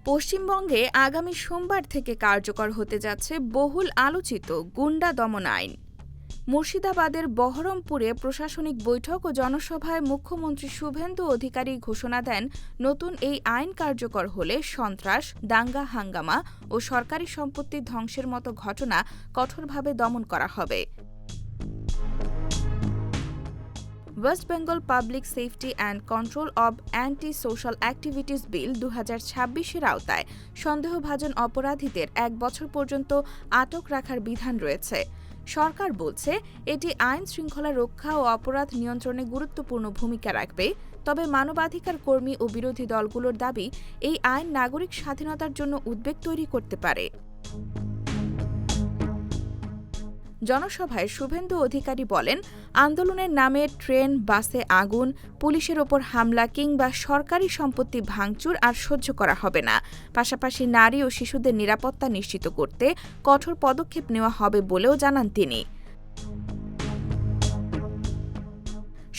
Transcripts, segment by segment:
পশ্চিমবঙ্গে আগামী সোমবার থেকে কার্যকর হতে যাচ্ছে বহুল আলোচিত গুন্ডা দমন আইন। মুর্শিদাবাদের বহরমপুরে প্রশাসনিক বৈঠক ও জনসভায় মুখ্যমন্ত্রী শুভেন্দু অধিকারী ঘোষণা দেন, নতুন এই আইন কার্যকর হলে সন্ত্রাস, দাঙ্গা হাঙ্গামা ও সরকারি সম্পত্তি ধ্বংসের মতো ঘটনা কঠোরভাবে দমন করা হবে। West Bengal public safety and control of anti social activities bill ২০২৬-এর আওতায় সন্দেহভাজন অপরাধীদের ১ বছর পর্যন্ত আটক রাখার বিধান রয়েছে। সরকার বলছে, এটি আইন শৃঙ্খলা রক্ষা ও অপরাধ নিয়ন্ত্রণে গুরুত্বপূর্ণ ভূমিকা রাখবে। তবে মানবাধিকার কর্মী ও বিরোধী দলগুলোর দাবি, এই আইন নাগরিক স্বাধীনতার জন্য উদ্বেগ তৈরি করতে পারে। জনসভায় শুভেন্দু অধিকারী বলেন, আন্দোলনের নামে ট্রেন, বাসে আগুন, পুলিশের ওপর হামলা কিংবা সরকারি সম্পত্তি ভাঙচুর আর সহ্য করা হবে না। পাশাপাশি নারী ও শিশুদের নিরাপত্তা নিশ্চিত করতে কঠোর পদক্ষেপ নেওয়া হবে বলেও জানান তিনি।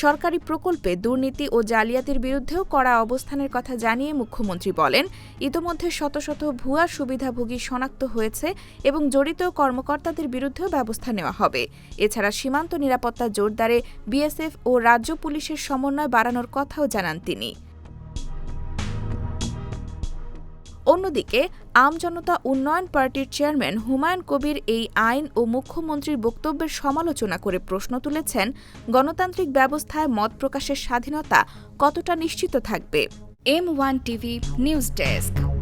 সরকারি প্রকল্পে দুর্নীতি ও জালিয়াতির বিরুদ্ধেও কড়া অবস্থানের কথা জানিয়ে মুখ্যমন্ত্রী বলেন, ইতোমধ্যে শত শত ভুয়া সুবিধাভোগী শনাক্ত হয়েছে এবং জড়িত কর্মকর্তাদের বিরুদ্ধেও ব্যবস্থা নেওয়া হবে। এছাড়া সীমান্ত নিরাপত্তা জোরদারে বিএসএফ ও রাজ্য পুলিশের সমন্বয় বাড়ানোর কথাও জানান তিনি। অন্যদিকে আমজনতা উন্নয়ন পার্টির চেয়ারম্যান হুমায়ুন কবির এই আইন ও মুখ্যমন্ত্রীর বক্তব্যের সমালোচনা করে প্রশ্ন তুলেছেন, গণতান্ত্রিক ব্যবস্থায় মত প্রকাশের স্বাধীনতা কতটা নিশ্চিত থাকবে। M1 TV news desk.